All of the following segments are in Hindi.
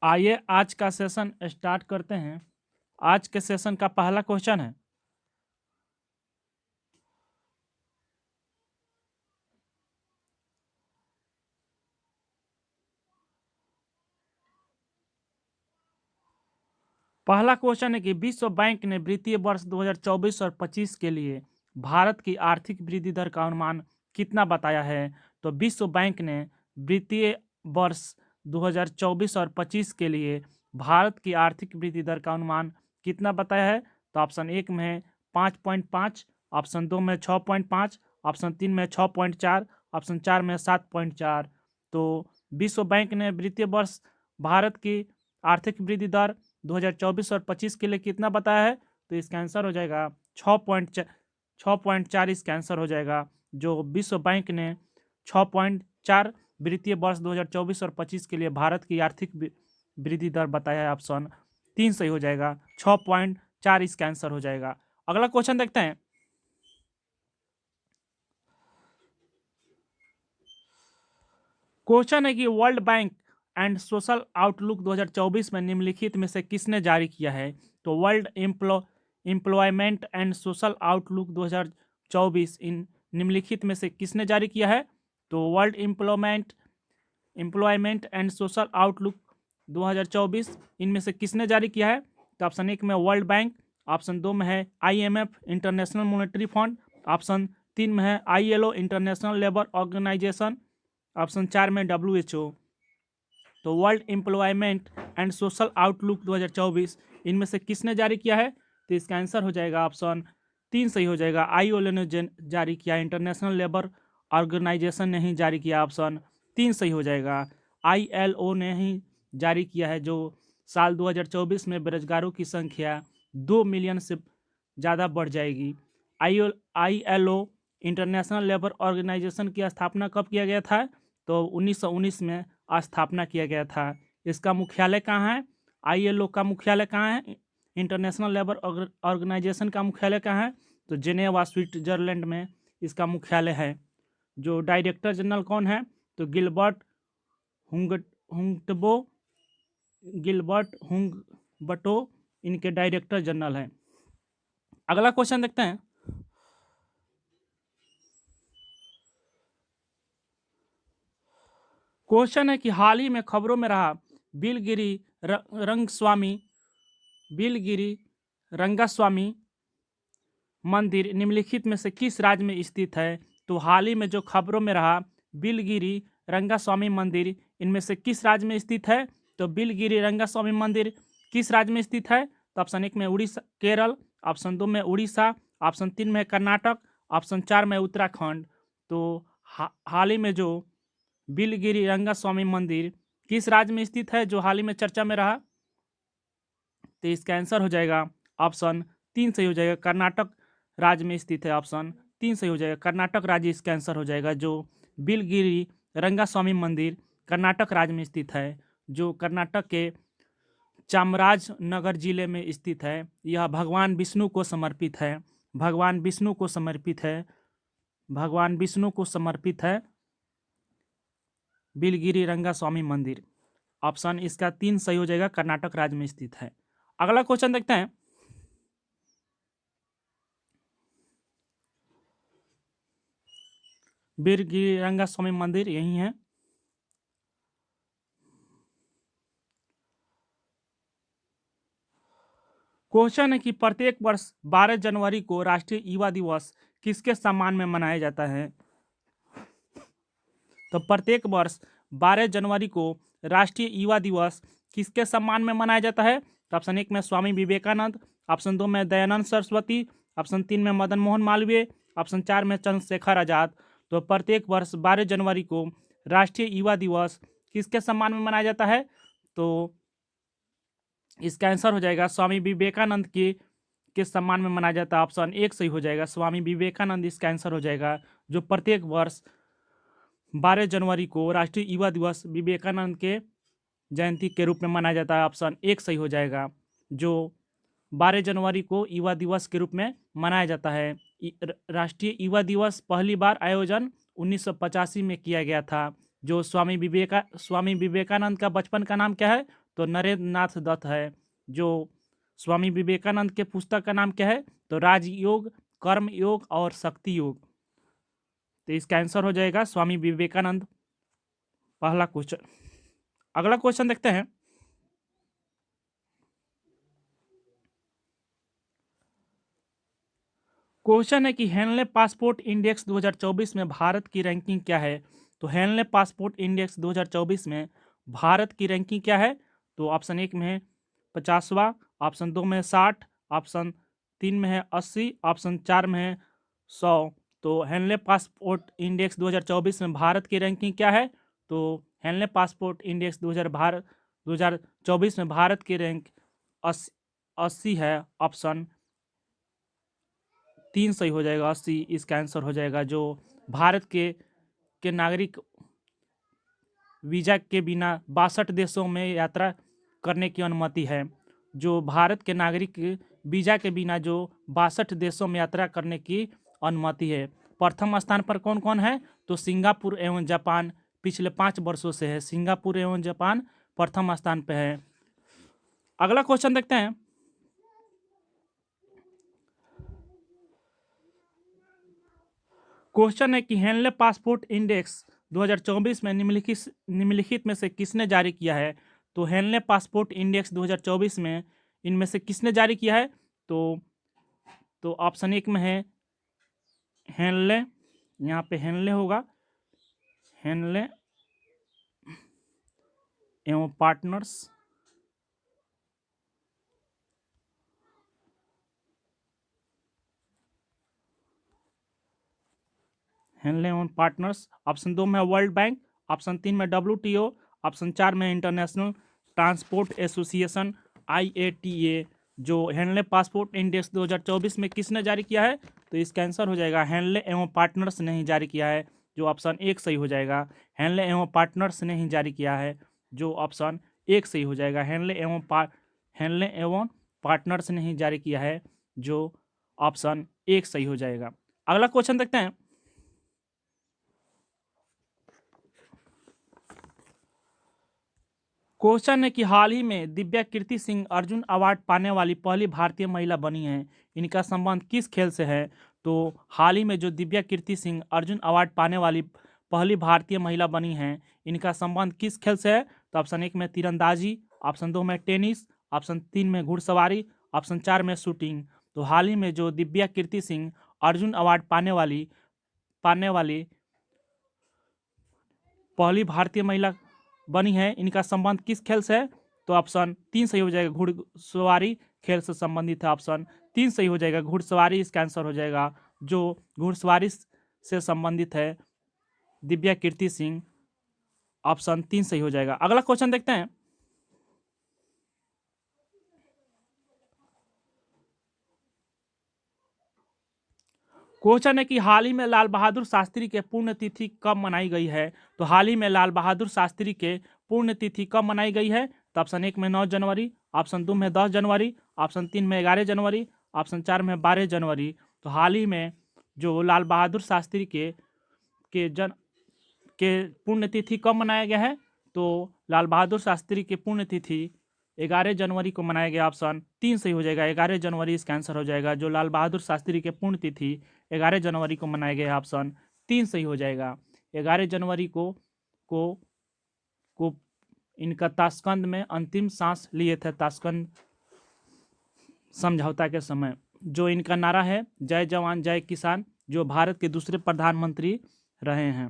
आइए आज का सेशन स्टार्ट करते हैं। आज के सेशन का पहला क्वेश्चन है, कि विश्व बैंक ने वित्तीय वर्ष 2024 और 25 के लिए भारत की आर्थिक वृद्धि दर का अनुमान कितना बताया है। तो विश्व बैंक ने वित्तीय वर्ष 2024 और 25 के लिए भारत की आर्थिक वृद्धि दर का अनुमान कितना बताया है। तो ऑप्शन 1 में है 5.5, ऑप्शन 2 में 6.5, ऑप्शन 3 में 6.4, ऑप्शन 4 में 7.4। तो विश्व बैंक ने वित्तीय वर्ष भारत की आर्थिक वृद्धि दर 2024 और 25 के लिए कितना बताया है। तो इसका आंसर हो जाएगा 6.4 इसका आंसर हो जाएगा। जो विश्व बैंक ने 6.4 वित्तीय वर्ष 2024 और 25 के लिए भारत की आर्थिक वृद्धि दर बताया है। ऑप्शन 3 सही हो जाएगा, 6.4 इसका आंसर हो जाएगा। अगला क्वेश्चन देखते हैं। क्वेश्चन है कि world bank and Social Outlook 2024 में निम्नलिखित में से किसने जारी किया है। तो World Employment and Social Outlook 2024 इन निम्नलिखित में से किसने जारी किया है। तो World Employment and Social Outlook 2024 इनमें से किसने जारी किया है। तो ऑप्शन 1 में वर्ल्ड बैंक, ऑप्शन 2 में है IMF International Monetary Fund, option 3 में है ILO International Labour Organisation, option 4 में WHO। तो World Employment and Social Outlook 2024 इनमें से किसने जारी किया है। तो इसका आंसर हो जाएगा ऑप्शन 3 सही हो जाएगा। ILO ने जारी किया, इंटरनेशनल लेबर ऑर्गेनाइजेशन ने ही जारी किया। ऑप्शन 3 सही हो जाएगा। ILO ने ही जारी किया है, जो साल 2024 में बेरोजगारों की संख्या 2 मिलियन से ज़्यादा बढ़ जाएगी। ILO इंटरनेशनल लेबर ऑर्गेनाइजेशन की स्थापना कब किया गया था। तो 1919 में स्थापना किया गया था। इसका मुख्यालय कहाँ है। ILO का मुख्यालय कहाँ है। इंटरनेशनल लेबर ऑर्गेनाइजेशन का मुख्यालय कहाँ है। तो जेनेवा स्विट्जरलैंड में इसका मुख्यालय है। जो डायरेक्टर जनरल कौन है। तो गिलबर्ट हुंगबटो इनके डायरेक्टर जनरल हैं। अगला क्वेश्चन देखते हैं। क्वेश्चन है कि हाल ही में खबरों में रहा बिलगिरी रंगास्वामी मंदिर निम्नलिखित में से किस राज्य में स्थित है। तो हाल ही में जो खबरों में रहा बिलगिरी रंगास्वामी मंदिर इनमें से किस राज्य में स्थित है। तो बिलगिरी रंगास्वामी मंदिर किस राज्य में स्थित है। तो ऑप्शन 1 में उड़ीसा केरल, ऑप्शन 2 में उड़ीसा, ऑप्शन 3 में कर्नाटक, ऑप्शन 4 में उत्तराखंड। तो हाल ही में जो बिलगिरी रंगास्वामी मंदिर किस राज्य में स्थित है, जो हाल ही में चर्चा में रहा। तो इसका आंसर हो जाएगा ऑप्शन 3 सही हो जाएगा, कर्नाटक राज्य में स्थित है। ऑप्शन 3 सही हो जाएगा, कर्नाटक राज्य इसका आंसर हो जाएगा। जो बिलगिरी रंगास्वामी मंदिर कर्नाटक राज्य में स्थित है, जो कर्नाटक के चामराजनगर जिले में स्थित है। यह भगवान विष्णु को समर्पित है। भगवान विष्णु को समर्पित है। भगवान विष्णु को समर्पित है बिलगिरी रंगास्वामी मंदिर। ऑप्शन इसका 3 सही हो जाएगा, कर्नाटक राज्य में स्थित है। अगला क्वेश्चन देखते हैं। बिलगिरी रंगास्वामी मंदिर यही है। क्वेश्चन है कि प्रत्येक वर्ष 12 जनवरी को राष्ट्रीय युवा दिवस किसके सम्मान में मनाया जाता है। तो प्रत्येक वर्ष 12 जनवरी को राष्ट्रीय युवा दिवस किसके सम्मान में मनाया जाता है। तो ऑप्शन 1 में स्वामी विवेकानंद, ऑप्शन 2 में दयानंद सरस्वती, ऑप्शन 3 में मदन मोहन मालवीय, ऑप्शन 4 में चंद्रशेखर आजाद। तो प्रत्येक वर्ष 12 जनवरी को राष्ट्रीय युवा दिवस किसके सम्मान में मनाया जाता है। तो इसका आंसर हो जाएगा स्वामी विवेकानंद के सम्मान में मनाया जाता है। ऑप्शन 1 सही हो जाएगा, स्वामी विवेकानंद इसका आंसर हो जाएगा। जो प्रत्येक वर्ष 12 जनवरी को राष्ट्रीय युवा दिवस विवेकानंद के जयंती के रूप में मनाया जाता है। ऑप्शन 1 सही हो जाएगा। जो 12 जनवरी को युवा दिवस के रूप में मनाया जाता है। राष्ट्रीय युवा दिवस पहली बार आयोजन 1985 में किया गया था। जो स्वामी विवेकानंद का बचपन का नाम क्या है। तो नरेंद्र नाथ दत्त है। जो स्वामी विवेकानंद के पुस्तक का नाम क्या है? तो राजयोग, कर्म योग और शक्ति योग। तो इसका आंसर हो जाएगा स्वामी विवेकानंद, पहला क्वेश्चन। अगला क्वेश्चन देखते हैं। क्वेश्चन है कि हेनले पासपोर्ट इंडेक्स 2024 में भारत की रैंकिंग क्या है? तो हेनले पासपोर्ट इंडेक्स 2024 में भारत की रैंकिंग क्या है? तो ऑप्शन 1 में है 50वां, ऑप्शन 2 में है 60, ऑप्शन 3 में है 80, ऑप्शन 4 में है 100। तो हेनले पासपोर्ट इंडेक्स 2024 में भारत की रैंकिंग क्या है? तो हेनले पासपोर्ट इंडेक्स 2024 में भारत की रैंक 80 है। ऑप्शन 3 सही हो जाएगा, 80 इसका आंसर हो जाएगा। जो भारत के नागरिक वीजा के बिना 62 देशों में यात्रा करने की अनुमति है। जो भारत के नागरिक वीजा के बिना जो 62 देशों में यात्रा करने की अनुमति है। प्रथम स्थान पर कौन कौन है? तो सिंगापुर एवं जापान पिछले 5 वर्षों से है। सिंगापुर एवं जापान प्रथम स्थान पर है। अगला क्वेश्चन देखते हैं। क्वेश्चन है कि हेनले पासपोर्ट इंडेक्स 2024 में निम्नलिखित में से किसने जारी किया है? तो हेनले पासपोर्ट इंडेक्स 2024 में इनमें से किसने जारी किया है? तो ऑप्शन 1 में है हेनले, यहाँ पे हेनले होगा, हेनले एवं पार्टनर्स। हेनले एवं पार्टनर्स। ऑप्शन 2 में वर्ल्ड बैंक, ऑप्शन 3 में WTO, ऑप्शन 4 में इंटरनेशनल ट्रांसपोर्ट एसोसिएशन IATA। जो हेनले पासपोर्ट इंडेक्स 2024 में किसने जारी किया है? तो इसका आंसर हो जाएगा हेनले एवं पार्टनर्स ने ही जारी किया है। जो ऑप्शन 1 सही हो जाएगा। हेनले एवं पार्टनर्स ने ही जारी किया है। जो ऑप्शन 1 सही हो जाएगा। हेनले एवं पार्टनर्स ने ही जारी किया है। जो ऑप्शन 1 सही हो जाएगा। अगला क्वेश्चन देखते हैं। क्वेश्चन है कि हाल ही में दिव्या कीर्ति सिंह अर्जुन अवार्ड पाने वाली पहली भारतीय महिला बनी हैं। इनका संबंध किस खेल से है? तो हाल ही में जो दिव्या कीर्ति सिंह अर्जुन अवार्ड पाने वाली पहली भारतीय महिला बनी हैं, इनका संबंध किस खेल से है? तो ऑप्शन 1 में तीरंदाजी, ऑप्शन 2 में टेनिस, ऑप्शन 3 में घुड़सवारी, ऑप्शन 4 में शूटिंग। तो हाल ही में जो दिव्या कीर्ति सिंह अर्जुन अवार्ड पाने वाली पहली भारतीय महिला बनी है, इनका संबंध किस खेल से है? तो ऑप्शन 3 सही हो जाएगा, घुड़सवारी खेल से संबंधित है। ऑप्शन 3 सही हो जाएगा, घुड़सवारी इसका आंसर हो जाएगा। जो घुड़सवारी से संबंधित है दिव्या कीर्ति सिंह, ऑप्शन 3 सही हो जाएगा। अगला क्वेश्चन देखते हैं। क्वेश्चन है कि हाल ही में लाल बहादुर शास्त्री के पुण्यतिथि कब मनाई गई है? तो हाल ही में लाल बहादुर शास्त्री के पुण्यतिथि कब मनाई गई है? तो ऑप्शन 1 में 9 जनवरी, ऑप्शन 2 में 10 जनवरी, ऑप्शन 3 में 11 जनवरी, ऑप्शन 4 में 12 जनवरी। तो हाल ही में जो लाल बहादुर शास्त्री के पुण्यतिथि कब मनाया गया है? तो लाल बहादुर शास्त्री की पुण्यतिथि 11 जनवरी को मनाया गया। ऑप्शन 3 सही हो जाएगा, 11 जनवरी इसका आंसर हो जाएगा। जो लाल बहादुर शास्त्री के पुण्यतिथि 11 जनवरी को मनाया गया। ऑप्शन 3 सही हो जाएगा। 11 जनवरी को इनका ताशकंद में अंतिम सांस लिए थे, ताशकंद समझौता के समय। जो इनका नारा है जय जवान जय किसान, जो भारत के दूसरे प्रधानमंत्री रहे हैं।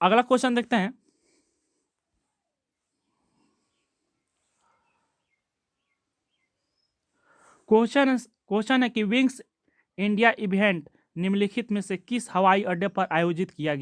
अगला क्वेश्चन देखते हैं। क्वेश्चन है कि विंग्स इंडिया इवेंट निम्नलिखित में से किस हवाई अड्डे पर आयोजित किया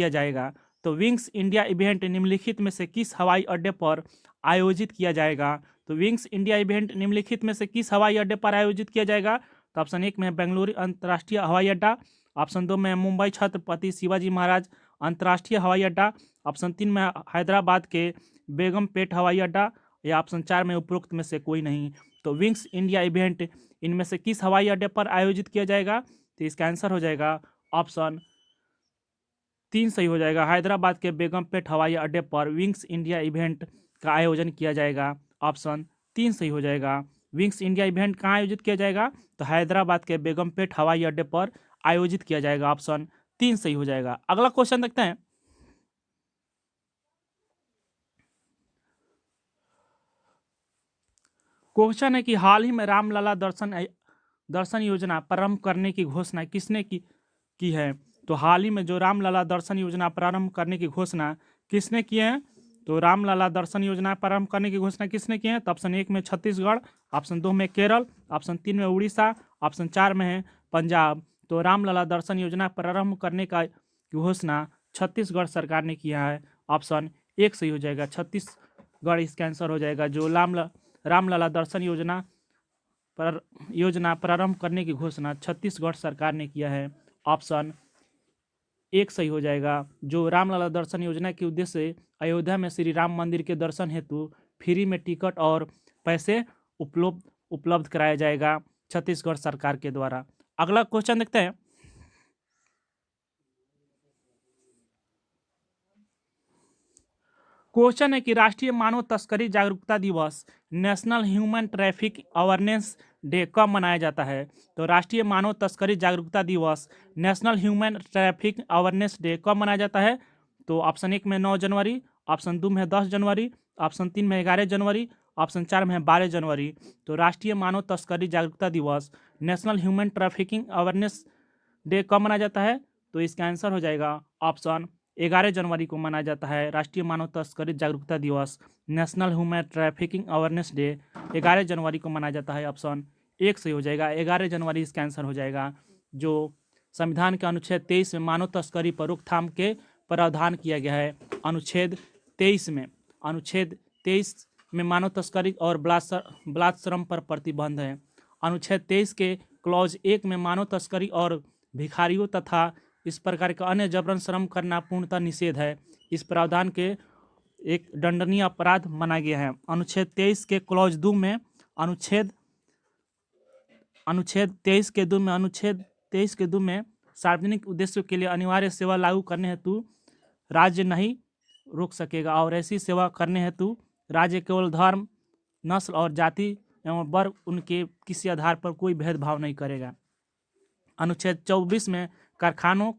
जाएगा? तो विंग्स इंडिया इवेंट निम्नलिखित में से किस हवाई अड्डे पर आयोजित किया जाएगा? तो विंग्स इंडिया इवेंट निम्नलिखित में से किस हवाई अड्डे पर आयोजित किया जाएगा? तो ऑप्शन 1 में बेंगलुरु अंतर्राष्ट्रीय हवाई अड्डा, ऑप्शन 2 में मुंबई छत्रपति शिवाजी महाराज अंतर्राष्ट्रीय हवाई अड्डा, ऑप्शन 3 में हैदराबाद के बेगमपेट हवाई अड्डा, या ऑप्शन 4 में उपरोक्त में से कोई नहीं। तो विंग्स इंडिया इवेंट इनमें से किस हवाई अड्डे पर आयोजित किया जाएगा? तो इसका आंसर हो जाएगा ऑप्शन 3 सही हो जाएगा। हैदराबाद के बेगमपेट हवाई अड्डे पर विंग्स इंडिया इवेंट का आयोजन किया जाएगा? ऑप्शन 3 सही हो जाएगा। विंग्स इंडिया इवेंट कहाँ आयोजित किया जाएगा? तो हैदराबाद के बेगमपेट हवाई अड्डे पर आयोजित किया जाएगा। ऑप्शन 3 सही हो जाएगा। अगला क्वेश्चन देखते हैं। क्वेश्चन है कि हाल ही में रामलला दर्शन योजना प्रारंभ करने की घोषणा किसने की है? तो हाल ही में जो रामलला दर्शन योजना प्रारंभ करने की घोषणा किसने की है? तो रामलला दर्शन योजना प्रारंभ करने की घोषणा किसने की है? तो ऑप्शन 1 में छत्तीसगढ़, ऑप्शन 2 में केरल, ऑप्शन 3 में उड़ीसा, ऑप्शन 4 में है पंजाब। तो रामलला दर्शन योजना प्रारंभ करने का घोषणा छत्तीसगढ़ सरकार ने किया है। ऑप्शन 1 सही हो जाएगा। छत्तीसगढ़ इसका आंसर हो जाएगा। जो रामलला दर्शन योजना प्रारंभ करने की घोषणा छत्तीसगढ़ सरकार ने किया है। ऑप्शन 1 सही हो जाएगा। जो रामलला दर्शन योजना के उद्देश्य से अयोध्या में श्री राम मंदिर के दर्शन हेतु फ्री में टिकट और पैसे उपलब्ध कराया जाएगा छत्तीसगढ़ सरकार के द्वारा। अगला क्वेश्चन देखते हैं। क्वेश्चन है कि राष्ट्रीय मानव तस्करी जागरूकता दिवस national human traffic awareness day कब मनाया जाता है? तो राष्ट्रीय मानव तस्करी जागरूकता दिवस national human traffic awareness day कब मनाया जाता है? तो ऑप्शन 1 में 9 जनवरी, ऑप्शन 2 में 10 जनवरी, ऑप्शन 3 में 11 जनवरी, ऑप्शन 4 में 12 जनवरी। तो राष्ट्रीय मानव तस्करी जागरूकता दिवस national human trafficking awareness day कब मनाया जाता है? तो इसका आंसर हो जाएगा ऑप्शन 11 जनवरी को मनाया जाता है। राष्ट्रीय मानव तस्करी जागरूकता दिवस national human trafficking awareness day 11 जनवरी को मनाया जाता है। ऑप्शन 1 सही हो जाएगा। 11 जनवरी इसका आंसर हो जाएगा। जो संविधान के अनुच्छेद 23 में मानव तस्करी पर रोकथाम के प्रावधान किया गया है। अनुच्छेद 23 में मानव तस्करी और बलात्श्रम पर प्रतिबंध है। अनुच्छेद 23 के क्लॉज 1 में मानव तस्करी और भिखारियों तथा इस प्रकार का अन्य जबरन श्रम करना पूर्णतः निषेध है। इस प्रावधान के एक दंडनीय अपराध माना गया है। अनुच्छेद 23 के क्लॉज 2 में अनुच्छेद 23 के 2 में सार्वजनिक उद्देश्यों के लिए अनिवार्य सेवा लागू करने हेतु राज्य नहीं रोक सकेगा और ऐसी सेवा करने हेतु राज्य केवल धर्म, नस्ल और जाति एवं वर्ग उनके किसी आधार पर कोई भेदभाव नहीं करेगा। अनुच्छेद 24 में कारखानों,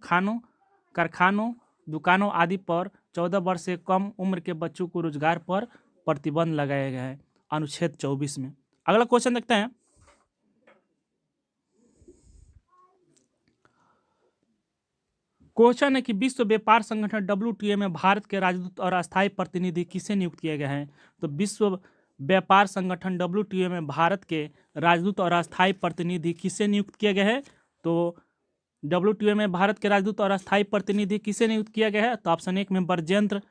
दुकानों आदि पर 14 वर्ष से कम उम्र के बच्चों को रोजगार पर प्रतिबंध लगाया गया है। अनुच्छेद 24 में। अगला क्वेश्चन देखते हैं। क्वेश्चन है कि विश्व व्यापार संगठन WTO में भारत के राजदूत और अस्थायी प्रतिनिधि किसे नियुक्त किए गए हैं? तो विश्व व्यापार संगठन WTO में भारत के राजदूत और अस्थायी प्रतिनिधि किसे नियुक्त किए गए हैं? तो WTO में भारत के राजदूत और अस्थायी प्रतिनिधि किसे नियुक्त किया गया है? तो ऑप्शन 1 में बजेंद्र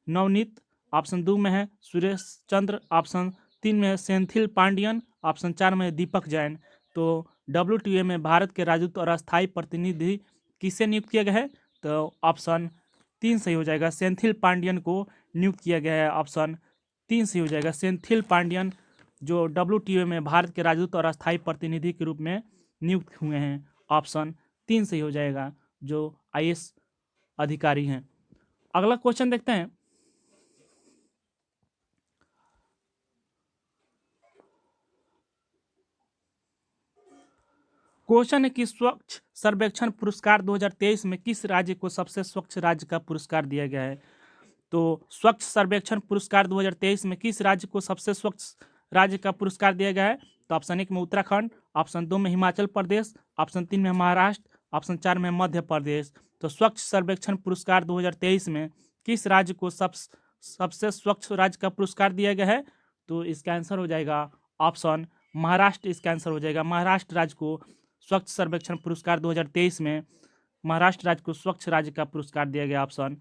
नवनीत, ऑप्शन 2 में है सुरेश चंद्र, ऑप्शन 3 में है सेंथिल पांडियन, ऑप्शन 4 में है दीपक जैन। तो WTO में भारत के राजदूत और अस्थायी प्रतिनिधि किसे नियुक्त किया गया है? तो ऑप्शन 3 सही हो जाएगा। सेंथिल पांडियन को नियुक्त किया गया है। ऑप्शन 3 सही हो जाएगा। सेंथिल पांडियन जो WTO में भारत के राजदूत और अस्थायी प्रतिनिधि के रूप में नियुक्त हुए हैं। ऑप्शन 3 सही हो जाएगा। जो IAS अधिकारी हैं। अगला क्वेश्चन देखते हैं। क्वेश्चन है कि स्वच्छ सर्वेक्षण पुरस्कार 2023 में किस राज्य को सबसे स्वच्छ राज्य का पुरस्कार दिया गया है? तो स्वच्छ सर्वेक्षण पुरस्कार 2023 में किस राज्य को सबसे स्वच्छ राज्य का पुरस्कार दिया गया है? तो ऑप्शन 1 में उत्तराखंड, ऑप्शन 2 में हिमाचल प्रदेश, ऑप्शन 3 में महाराष्ट्र, ऑप्शन 4 में मध्य प्रदेश। तो स्वच्छ सर्वेक्षण पुरस्कार 2023 में किस राज्य को सबसे स्वच्छ राज्य का पुरस्कार दिया गया है? तो इसका आंसर हो जाएगा ऑप्शन महाराष्ट्र। इसका आंसर हो जाएगा। महाराष्ट्र राज्य को स्वच्छ सर्वेक्षण पुरस्कार 2023 में महाराष्ट्र राज्य को स्वच्छ राज्य का पुरस्कार दिया गया। ऑप्शन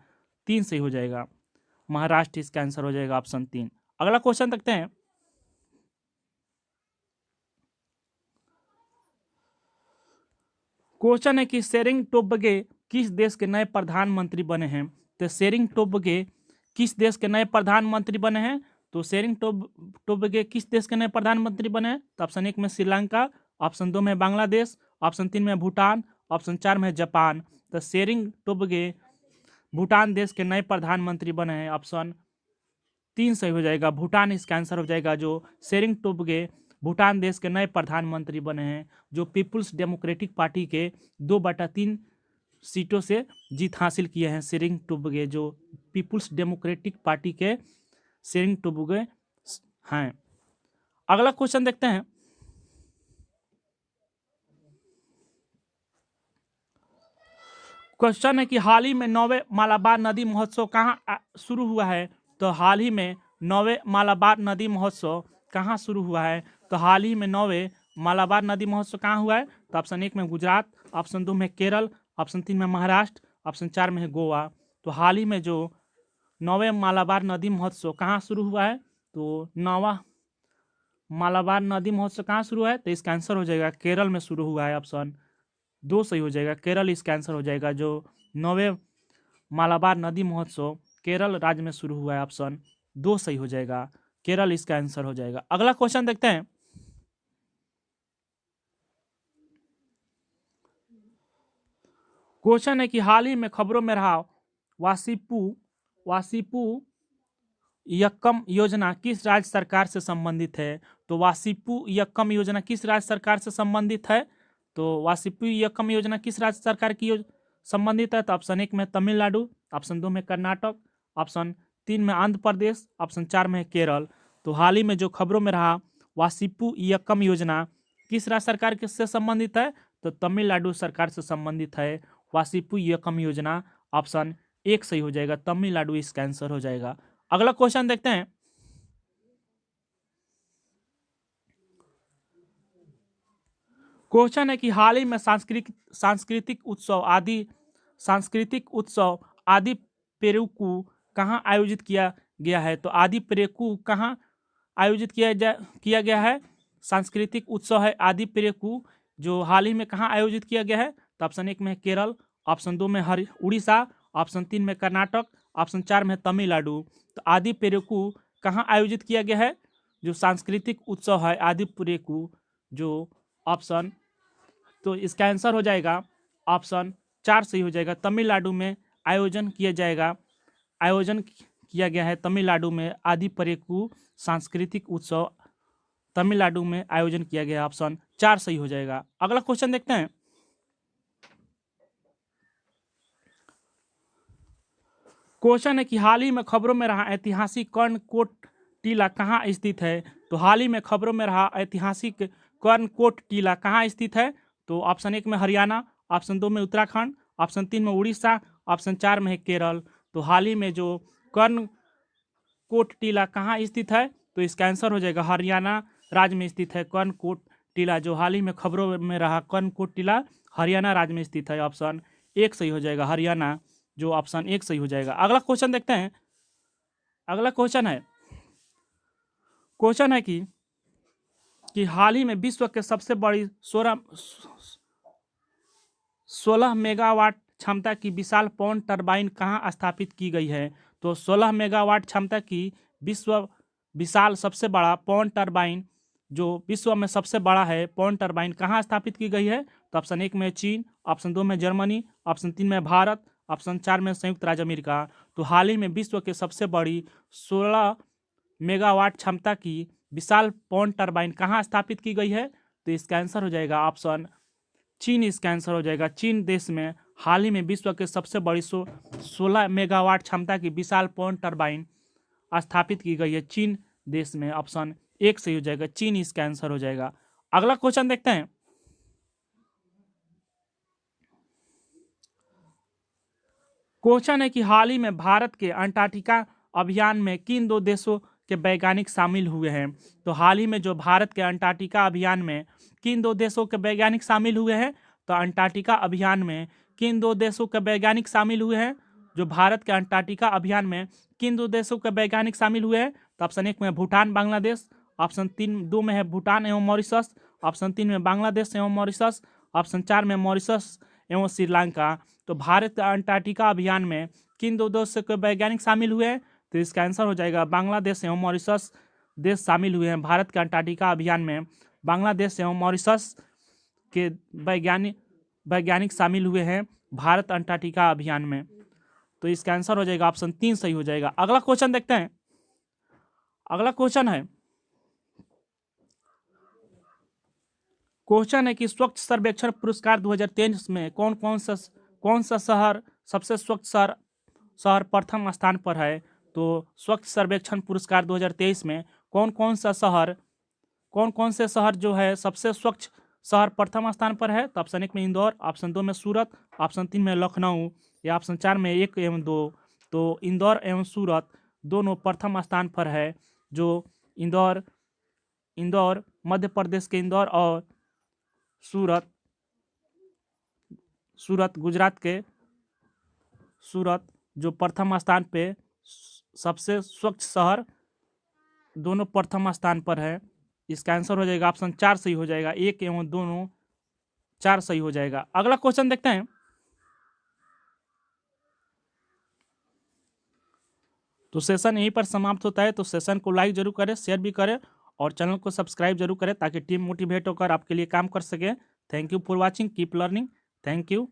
3 सही हो जाएगा। महाराष्ट्र इसका आंसर हो जाएगा ऑप्शन 3। अगला क्वेश्चन देखते हैं। क्वेश्चन है कि शेरिंग टोब्गे किस देश के नए प्रधानमंत्री बने हैं? तो शेरिंग टोब्गे किस देश के नए प्रधानमंत्री बने हैं? तो शेरिंग टोब्गे किस देश के नए प्रधानमंत्री बने हैं? तो ऑप्शन 1 में श्रीलंका, ऑप्शन 2 में बांग्लादेश, ऑप्शन 3 में भूटान, ऑप्शन 4 में जापान। तो शेरिंग टोब्गे भूटान देश के नए प्रधानमंत्री बने हैं। ऑप्शन 3 सही हो जाएगा। भूटान इसका आंसर हो जाएगा। जो शेरिंग टोब्गे भूटान देश के नए प्रधानमंत्री बने हैं, जो पीपुल्स डेमोक्रेटिक पार्टी के 2/3 सीटों से जीत हासिल किए हैं। शेरिंग टोब्गे जो पीपुल्स डेमोक्रेटिक पार्टी के शेरिंग टोब्गे हैं। अगला क्वेश्चन देखते हैं। क्वेश्चन है कि हाल ही में 9वें मालाबार नदी महोत्सव कहाँ शुरू हुआ है। तो हाल ही में 9वें मालाबार नदी महोत्सव कहाँ शुरू हुआ है। तो हाल ही में 9वें मालाबार नदी महोत्सव कहाँ हुआ है। तो ऑप्शन 1 में गुजरात, ऑप्शन 2 में केरल, ऑप्शन 3 में महाराष्ट्र, ऑप्शन 4 में है गोवा। तो हाल ही में जो 9वें मालाबार नदी महोत्सव कहाँ शुरू हुआ है। तो 9वां मालाबार नदी महोत्सव कहाँ शुरू हुआ है। तो इसका आंसर हो जाएगा केरल में शुरू हुआ है। ऑप्शन 2 सही हो जाएगा। केरल इसका आंसर हो जाएगा। जो 9वें मालाबार नदी महोत्सव केरल राज्य में शुरू हुआ है। ऑप्शन 2 सही हो जाएगा। केरल इसका आंसर हो जाएगा। अगला क्वेश्चन देखते हैं। क्वेश्चन है कि हाल ही में खबरों में रहा वासीपू यक्कम योजना किस राज्य सरकार से संबंधित है। तो वासीपू यक्कम योजना किस राज्य सरकार से संबंधित है। तो वासीपू यक्कम योजना किस राज्य सरकार की संबंधित है। तो ऑप्शन 1 में तमिलनाडु, ऑप्शन 2 में कर्नाटक, ऑप्शन 3 में आंध्र प्रदेश, ऑप्शन 4 में केरल। तो हाल ही में जो खबरों में रहा वासीपू यक्कम योजना किस राज्य सरकार से संबंधित है। तो तमिलनाडु सरकार से संबंधित है वासीपू यक्कम योजना। ऑप्शन 1 सही हो जाएगा। तमिलनाडु इसका आंसर हो जाएगा। अगला क्वेश्चन देखते हैं। क्वेश्चन है कि हाल ही में सांस्कृतिक उत्सव आदि पेरुकू कहाँ आयोजित किया गया है। तो आदि पेरुकू कहाँ आयोजित किया गया है। सांस्कृतिक उत्सव है आदि पेरुकू जो हाल ही में कहाँ आयोजित किया गया है। तो ऑप्शन 1 में केरल, ऑप्शन 2 में उड़ीसा, ऑप्शन 3 में कर्नाटक, ऑप्शन 4 में तमिलनाडु। तो आदि पेरुकू कहाँ आयोजित किया गया है। जो सांस्कृतिक उत्सव है आदि पेरुकू जो ऑप्शन, तो इसका आंसर हो जाएगा ऑप्शन 4 सही हो जाएगा। तमिलनाडु में आयोजन किया गया है। तमिलनाडु में आदि पेरुकू सांस्कृतिक उत्सव तमिलनाडु में आयोजन किया गया। ऑप्शन 4 सही हो जाएगा। अगला क्वेश्चन देखते हैं। क्वेश्चन है कि हाल ही में खबरों में रहा ऐतिहासिक कर्णकोट टीला कहाँ स्थित है। तो हाल ही में खबरों में रहा ऐतिहासिक कर्णकोट टीला कहाँ स्थित है। तो ऑप्शन 1 में हरियाणा, ऑप्शन 2 में उत्तराखंड, ऑप्शन 3 में उड़ीसा, ऑप्शन 4 में है केरल। तो हाल ही में जो कर्णकोट टीला कहाँ स्थित है। तो इसका आंसर हो जाएगा हरियाणा राज्य में स्थित है कर्णकोट टीला। जो हाल ही में खबरों में रहा कर्णकोट टीला हरियाणा राज्य में स्थित है। ऑप्शन 1 सही हो जाएगा। हरियाणा जो ऑप्शन 1 सही हो जाएगा। अगला क्वेश्चन देखते हैं। अगला क्वेश्चन है कि हाल ही में विश्व के सबसे बड़ी 16 मेगावाट क्षमता की विशाल पवन टरबाइन कहाँ स्थापित की गई है। तो 16 मेगावाट क्षमता की विशाल सबसे बड़ा पवन टरबाइन जो विश्व में सबसे बड़ा है पवन टरबाइन कहाँ स्थापित की गई है। तो ऑप्शन 1 में चीन, ऑप्शन 2 में जर्मनी, ऑप्शन 3 में भारत, ऑप्शन 4 में संयुक्त राज्य अमेरिका। तो हाल ही में विश्व के सबसे बड़ी 16 मेगावाट क्षमता की विशाल पवन टरबाइन कहाँ स्थापित की गई है। तो इसका आंसर हो जाएगा ऑप्शन चीन इसका आंसर हो जाएगा। चीन देश में हाल ही में विश्व के सबसे बड़ी 16 मेगावाट क्षमता की विशाल पवन टरबाइन स्थापित की गई है चीन देश में। ऑप्शन 1 सही हो जाएगा। चीन इसका आंसर हो जाएगा। अगला क्वेश्चन देखते हैं। क्वेश्चन है कि हाल ही में भारत के अंटार्कटिका अभियान में किन 2 देशों के वैज्ञानिक शामिल हुए हैं। तो हाल ही में जो भारत के अंटार्कटिका अभियान में किन 2 देशों के वैज्ञानिक शामिल हुए हैं। तो अंटार्कटिका अभियान में किन 2 देशों के वैज्ञानिक शामिल हुए हैं। जो भारत के अंटार्कटिका अभियान में किन 2 देशों के वैज्ञानिक शामिल हुए हैं। तो ऑप्शन 1 में भूटान बांग्लादेश, ऑप्शन 2 में है भूटान एवं मॉरिशस, ऑप्शन 3 में बांग्लादेश एवं मॉरिशस, ऑप्शन 4 में मॉरिशस एवं श्रीलंका। तो भारत अंटार्कटिका अभियान में किन 2 देशों के वैज्ञानिक शामिल हुए हैं। तो इसका आंसर हो जाएगा बांग्लादेश एवं मॉरिशस देश शामिल हुए हैं। भारत के अंटार्कटिका अभियान में बांग्लादेश एवं मॉरिशस के वैज्ञानिक शामिल हुए हैं भारत अंटार्कटिका अभियान में। तो इसका आंसर हो जाएगा ऑप्शन 3 सही हो जाएगा। अगला क्वेश्चन देखते हैं। अगला क्वेश्चन है कि स्वच्छ सर्वेक्षण पुरस्कार 2023 में कौन सा शहर सबसे स्वच्छ शहर प्रथम स्थान पर है। तो स्वच्छ सर्वेक्षण पुरस्कार 2023 में कौन से शहर जो है सबसे स्वच्छ शहर प्रथम स्थान पर है। तो ऑप्शन 1 में इंदौर, ऑप्शन 2 में सूरत, ऑप्शन 3 में लखनऊ या ऑप्शन 4 में 1 एवं 2। तो इंदौर एवं सूरत दोनों प्रथम स्थान पर है। जो इंदौर मध्य प्रदेश के इंदौर और सूरत गुजरात के सूरत जो प्रथम स्थान पे सबसे स्वच्छ शहर दोनों प्रथम स्थान पर है। इसका आंसर हो जाएगा ऑप्शन 4 सही हो जाएगा। 1 एवं दोनों 4 सही हो जाएगा। अगला क्वेश्चन देखते हैं। तो सेशन यहीं पर समाप्त होता है। तो सेशन को लाइक जरूर करें, शेयर भी करें और चैनल को सब्सक्राइब जरूर करें ताकि टीम मोटिवेट होकर आपके लिए काम कर सके। Thank you for watching, keep learning. Thank you.